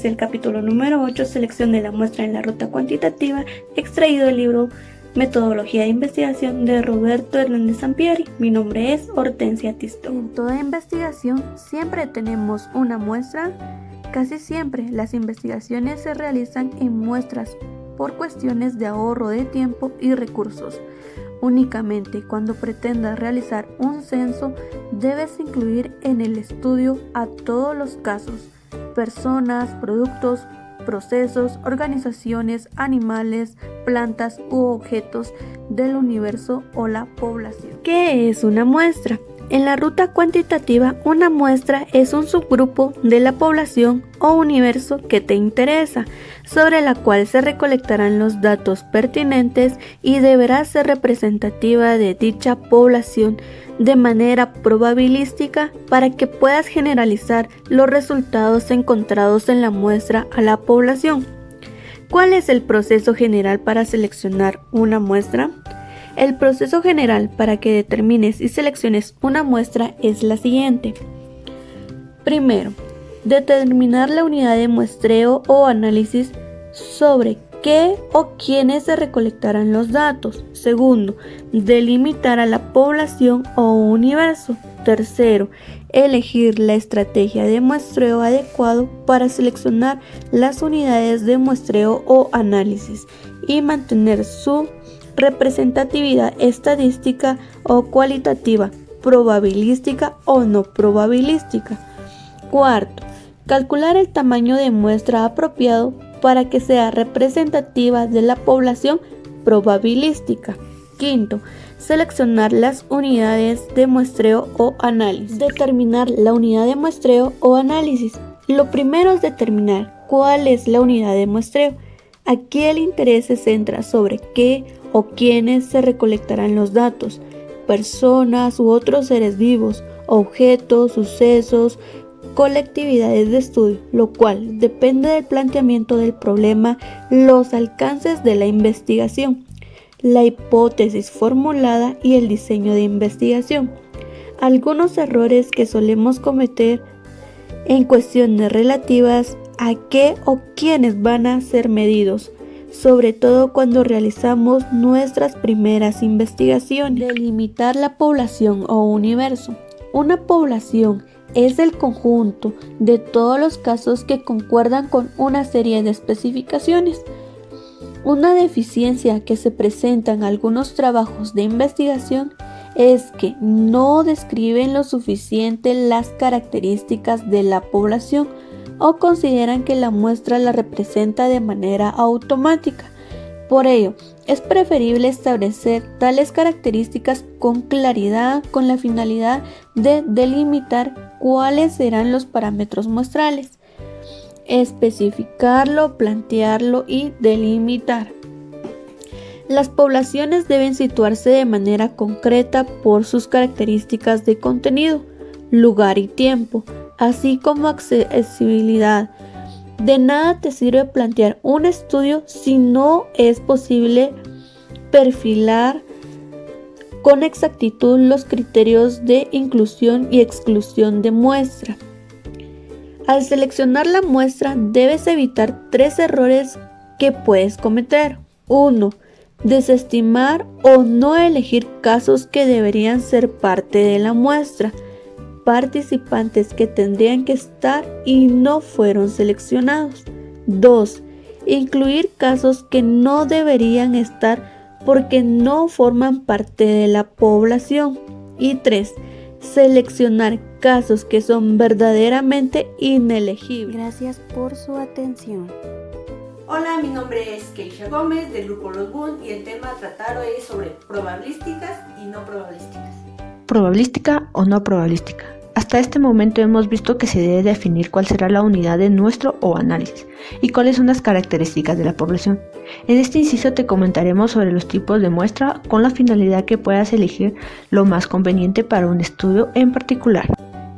el capítulo número 8, selección de la muestra en la ruta cuantitativa, extraído del libro Metodología de Investigación de Roberto Hernández Sampieri. Mi nombre es Hortensia Tistó. En toda investigación siempre tenemos una muestra. Casi siempre las investigaciones se realizan en muestras por cuestiones de ahorro de tiempo y recursos. Únicamente cuando pretendas realizar un censo, debes incluir en el estudio a todos los casos, personas, productos, procesos, organizaciones, animales, plantas u objetos del universo o la población. ¿Qué es una muestra? En la ruta cuantitativa, una muestra es un subgrupo de la población o universo que te interesa, sobre la cual se recolectarán los datos pertinentes y deberá ser representativa de dicha población de manera probabilística para que puedas generalizar los resultados encontrados en la muestra a la población. ¿Cuál es el proceso general para seleccionar una muestra? El proceso general para que determines y selecciones una muestra es la siguiente. Primero, determinar la unidad de muestreo o análisis sobre qué o quiénes se recolectarán los datos. Segundo, delimitar a la población o universo. Tercero, elegir la estrategia de muestreo adecuado para seleccionar las unidades de muestreo o análisis y mantener su representatividad estadística o cualitativa, probabilística o no probabilística. Cuarto, calcular el tamaño de muestra apropiado para que sea representativa de la población probabilística. Quinto, seleccionar las unidades de muestreo o análisis. Determinar la unidad de muestreo o análisis. Lo primero es determinar cuál es la unidad de muestreo. Aquí el interés se centra sobre qué o quiénes se recolectarán los datos, personas u otros seres vivos, objetos, sucesos, colectividades de estudio, lo cual depende del planteamiento del problema, los alcances de la investigación, la hipótesis formulada y el diseño de investigación. Algunos errores que solemos cometer en cuestiones relativas a qué o quiénes van a ser medidos, sobre todo cuando realizamos nuestras primeras investigaciones. Delimitar la población o universo. Una población es el conjunto de todos los casos que concuerdan con una serie de especificaciones. Una deficiencia que se presenta en algunos trabajos de investigación es que no describen lo suficiente las características de la población o consideran que la muestra la representa de manera automática. Por ello, es preferible establecer tales características con claridad con la finalidad de delimitar cuáles serán los parámetros muestrales, especificarlo, plantearlo y delimitar. Las poblaciones deben situarse de manera concreta por sus características de contenido, lugar y tiempo, así como accesibilidad. De nada te sirve plantear un estudio si no es posible perfilar con exactitud los criterios de inclusión y exclusión de muestra. Al seleccionar la muestra debes evitar 3 errores que puedes cometer. 1. Desestimar o no elegir casos que deberían ser parte de la muestra, participantes que tendrían que estar y no fueron seleccionados. 2. Incluir casos que no deberían estar porque no forman parte de la población. Y 3. Seleccionar casos que son verdaderamente inelegibles. Gracias por su atención. Hola, mi nombre es Keisha Gómez del grupo Los Boon y el tema a tratar hoy es sobre probabilísticas y no probabilísticas. ¿Probabilística o no probabilística? Hasta este momento hemos visto que se debe definir cuál será la unidad de muestreo o análisis y cuáles son las características de la población. En este inciso te comentaremos sobre los tipos de muestra con la finalidad que puedas elegir lo más conveniente para un estudio en particular.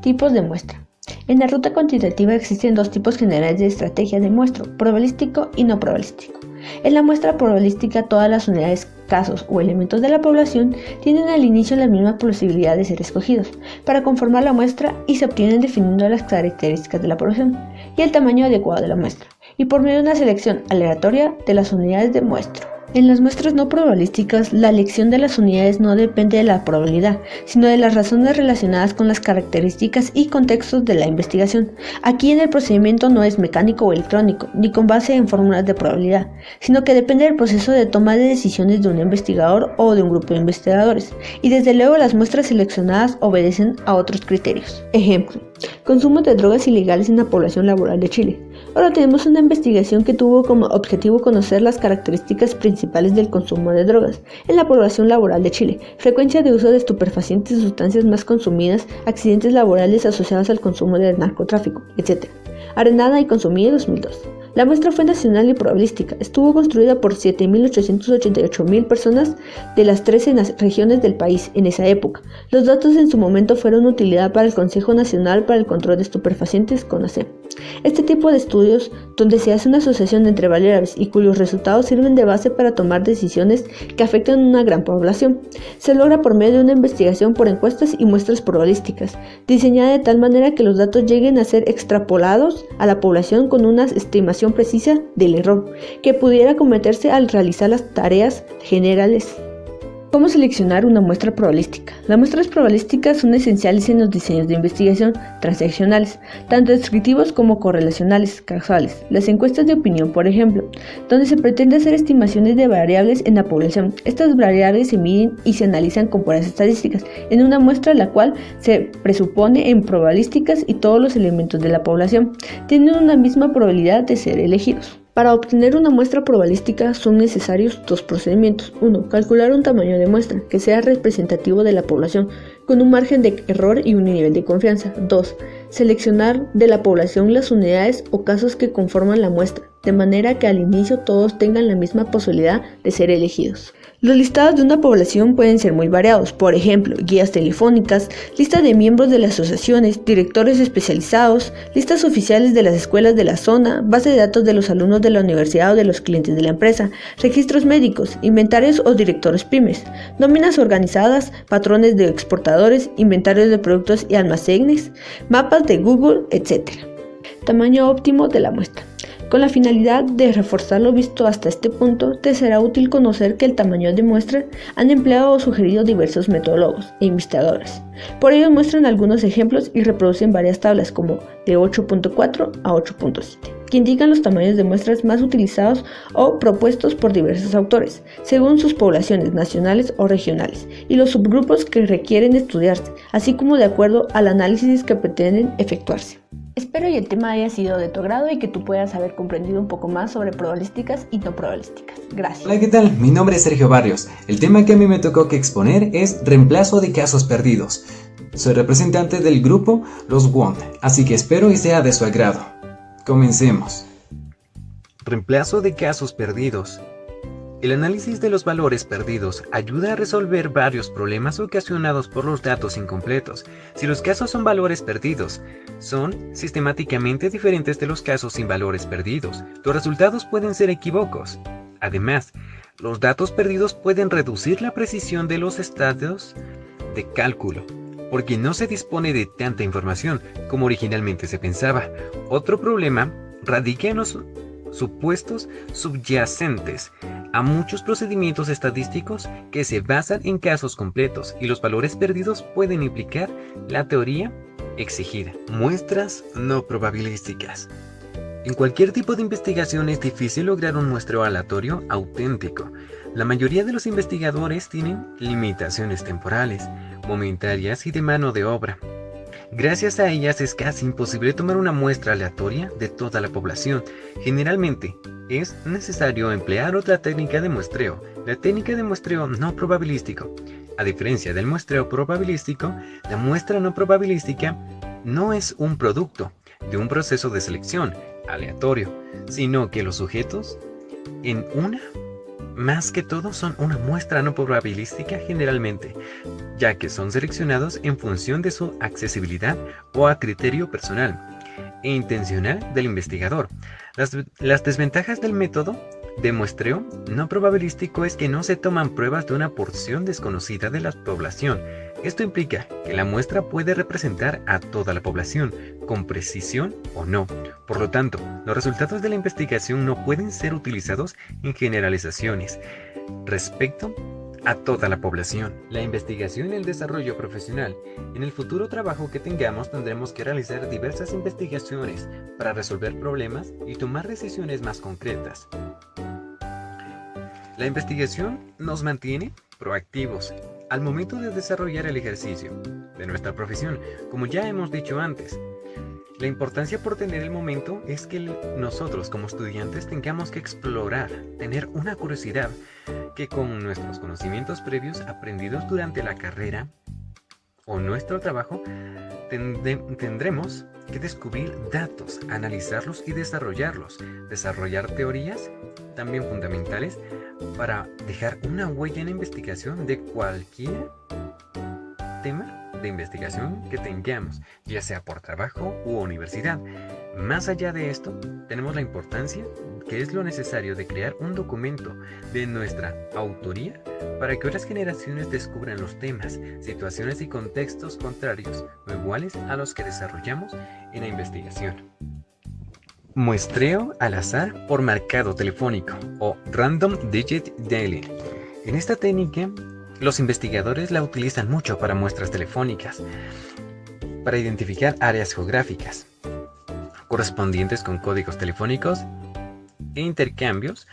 Tipos de muestra. En la ruta cuantitativa existen 2 tipos generales de estrategia de muestreo, probabilístico y no probabilístico. En la muestra probabilística todas las unidades casos o elementos de la población tienen al inicio la misma posibilidad de ser escogidos para conformar la muestra y se obtienen definiendo las características de la población y el tamaño adecuado de la muestra, y por medio de una selección aleatoria de las unidades de muestra. En las muestras no probabilísticas, la elección de las unidades no depende de la probabilidad, sino de las razones relacionadas con las características y contextos de la investigación. Aquí en el procedimiento no es mecánico o electrónico, ni con base en fórmulas de probabilidad, sino que depende del proceso de toma de decisiones de un investigador o de un grupo de investigadores, y desde luego las muestras seleccionadas obedecen a otros criterios. Ejemplo: consumo de drogas ilegales en la población laboral de Chile. Ahora tenemos una investigación que tuvo como objetivo conocer las características principales del consumo de drogas en la población laboral de Chile, frecuencia de uso de estupefacientes y sustancias más consumidas, accidentes laborales asociados al consumo del narcotráfico, etc. Arrendada y consumida en 2002. La muestra fue nacional y probabilística. Estuvo construida por 7.888.000 personas de las 13 regiones del país en esa época. Los datos en su momento fueron de utilidad para el Consejo Nacional para el Control de Estupefacientes, CONACEP. Este tipo de estudios, donde se hace una asociación entre variables y cuyos resultados sirven de base para tomar decisiones que afectan a una gran población, se logra por medio de una investigación por encuestas y muestras probabilísticas, diseñada de tal manera que los datos lleguen a ser extrapolados a la población con una estimación precisa del error que pudiera cometerse al realizar las tareas generales. ¿Cómo seleccionar una muestra probabilística? Las muestras probabilísticas son esenciales en los diseños de investigación transaccionales, tanto descriptivos como correlacionales, causales. Las encuestas de opinión, por ejemplo, donde se pretende hacer estimaciones de variables en la población. Estas variables se miden y se analizan con puras estadísticas, en una muestra la cual se presupone en probabilísticas y todos los elementos de la población tienen una misma probabilidad de ser elegidos. Para obtener una muestra probabilística son necesarios dos procedimientos. 1. Calcular un tamaño de muestra que sea representativo de la población, con un margen de error y un nivel de confianza. 2. Seleccionar de la población las unidades o casos que conforman la muestra, de manera que al inicio todos tengan la misma posibilidad de ser elegidos. Los listados de una población pueden ser muy variados, por ejemplo, guías telefónicas, lista de miembros de las asociaciones, directores especializados, listas oficiales de las escuelas de la zona, base de datos de los alumnos de la universidad o de los clientes de la empresa, registros médicos, inventarios o directores pymes, nóminas organizadas, patrones de exportadores, inventarios de productos y almacenes, mapas de Google, etc. Tamaño óptimo de la muestra. Con la finalidad de reforzar lo visto hasta este punto, te será útil conocer que el tamaño de muestra han empleado o sugerido diversos metodólogos e investigadores. Por ello muestran algunos ejemplos y reproducen varias tablas como de 8.4 a 8.7, que indican los tamaños de muestras más utilizados o propuestos por diversos autores, según sus poblaciones nacionales o regionales, y los subgrupos que requieren estudiarse, así como de acuerdo al análisis que pretenden efectuarse. Espero y el tema haya sido de tu agrado y que tú puedas haber comprendido un poco más sobre probabilísticas y no probabilísticas. Gracias. Hola, ¿qué tal? Mi nombre es Sergio Barrios. El tema que a mí me tocó que exponer es reemplazo de casos perdidos. Soy representante del grupo Los WOND, así que espero y sea de su agrado. Comencemos. Reemplazo de casos perdidos. El análisis de los valores perdidos ayuda a resolver varios problemas ocasionados por los datos incompletos. Si los casos son valores perdidos, son sistemáticamente diferentes de los casos sin valores perdidos. Los resultados pueden ser equívocos. Además, los datos perdidos pueden reducir la precisión de los estados de cálculo, porque no se dispone de tanta información como originalmente se pensaba. Otro problema radica en los supuestos subyacentes a muchos procedimientos estadísticos que se basan en casos completos, y los valores perdidos pueden implicar la teoría exigida. Muestras no probabilísticas. En cualquier tipo de investigación es difícil lograr un muestreo aleatorio auténtico. La mayoría de los investigadores tienen limitaciones temporales, momentarias y de mano de obra. Gracias a ellas es casi imposible tomar una muestra aleatoria de toda la población. Generalmente es necesario emplear otra técnica de muestreo, la técnica de muestreo no probabilístico. A diferencia del muestreo probabilístico, la muestra no probabilística no es un producto de un proceso de selección aleatorio, sino que los sujetos en una más que todo son una muestra no probabilística generalmente, ya que son seleccionados en función de su accesibilidad o a criterio personal e intencional del investigador. Las desventajas del método de muestreo no probabilístico es que no se toman pruebas de una porción desconocida de la población. Esto implica que la muestra puede representar a toda la población, con precisión o no. Por lo tanto, los resultados de la investigación no pueden ser utilizados en generalizaciones respecto a toda la población. La investigación y el desarrollo profesional. En el futuro trabajo que tengamos tendremos que realizar diversas investigaciones para resolver problemas y tomar decisiones más concretas. La investigación nos mantiene proactivos al momento de desarrollar el ejercicio de nuestra profesión, como ya hemos dicho antes. La importancia por tener el momento es que nosotros como estudiantes tengamos que explorar, tener una curiosidad, que con nuestros conocimientos previos aprendidos durante la carrera o nuestro trabajo tendremos que descubrir datos, analizarlos y desarrollarlos, desarrollar teorías también fundamentales para dejar una huella en la investigación de cualquier tema de investigación que tengamos, ya sea por trabajo u universidad. Más allá de esto, tenemos la importancia que es lo necesario de crear un documento de nuestra autoría para que otras generaciones descubran los temas, situaciones y contextos contrarios o iguales a los que desarrollamos en la investigación. Muestreo al azar por marcado telefónico o Random Digit Dialing. En esta técnica, los investigadores la utilizan mucho para muestras telefónicas, para identificar áreas geográficas correspondientes con códigos telefónicos e intercambios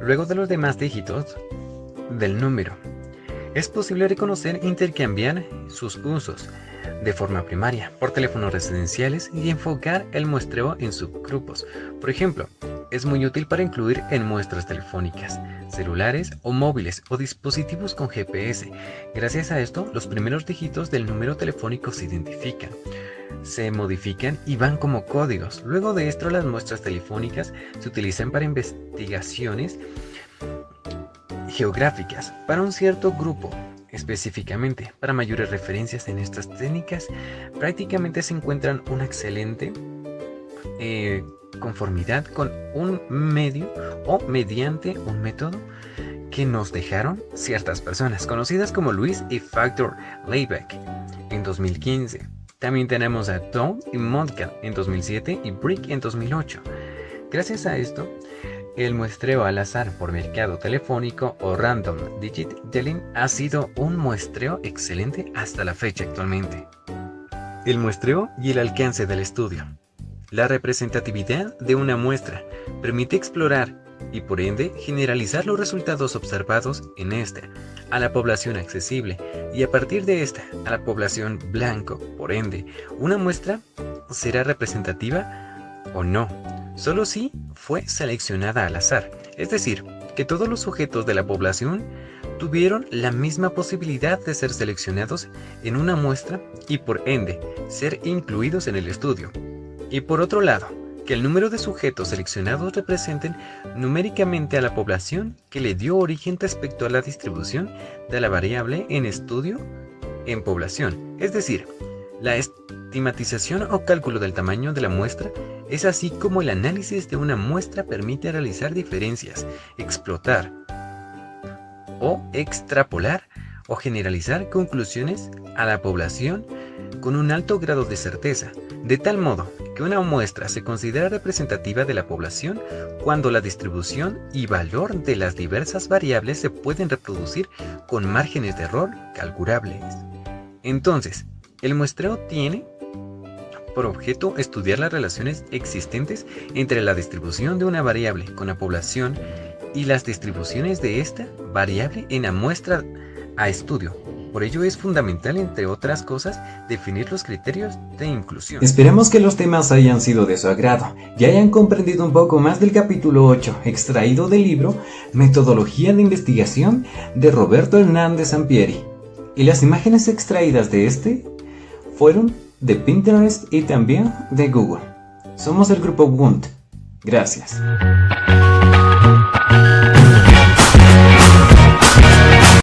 luego de los demás dígitos del número. Es posible reconocer e intercambiar sus usos de forma primaria por teléfonos residenciales y enfocar el muestreo en subgrupos. Por ejemplo, es muy útil para incluir en muestras telefónicas, celulares o móviles o dispositivos con GPS. Gracias a esto, los primeros dígitos del número telefónico se identifican, se modifican y van como códigos. Luego de esto, las muestras telefónicas se utilizan para investigaciones geográficas para un cierto grupo. Específicamente, para mayores referencias en estas técnicas, prácticamente se encuentran una excelente conformidad con un medio o mediante un método que nos dejaron ciertas personas conocidas como Louis y Factor Layback en 2015. También tenemos a Tom y Montcalm en 2007 y Brick en 2008. Gracias a esto, el muestreo al azar por mercado telefónico o Random Digit Dialing ha sido un muestreo excelente hasta la fecha actualmente. El muestreo y el alcance del estudio. La representatividad de una muestra permite explorar y por ende generalizar los resultados observados en esta a la población accesible y a partir de esta a la población blanco. Por ende, una muestra será representativa o no, solo si fue seleccionada al azar, es decir, que todos los sujetos de la población tuvieron la misma posibilidad de ser seleccionados en una muestra y por ende ser incluidos en el estudio. Y por otro lado, que el número de sujetos seleccionados representen numéricamente a la población que le dio origen respecto a la distribución de la variable en estudio en población. Es decir, la estimatización o cálculo del tamaño de la muestra es así como el análisis de una muestra permite realizar diferencias, explotar o extrapolar o generalizar conclusiones a la población con un alto grado de certeza, de tal modo que una muestra se considera representativa de la población cuando la distribución y valor de las diversas variables se pueden reproducir con márgenes de error calculables. Entonces, el muestreo tiene por objeto estudiar las relaciones existentes entre la distribución de una variable con la población y las distribuciones de esta variable en la muestra a estudio. Por ello es fundamental, entre otras cosas, definir los criterios de inclusión. Esperemos que los temas hayan sido de su agrado y hayan comprendido un poco más del capítulo 8, extraído del libro Metodología de Investigación de Roberto Hernández Sampieri. Y las imágenes extraídas de este fueron de Pinterest y también de Google. Somos el grupo WUNT. Gracias.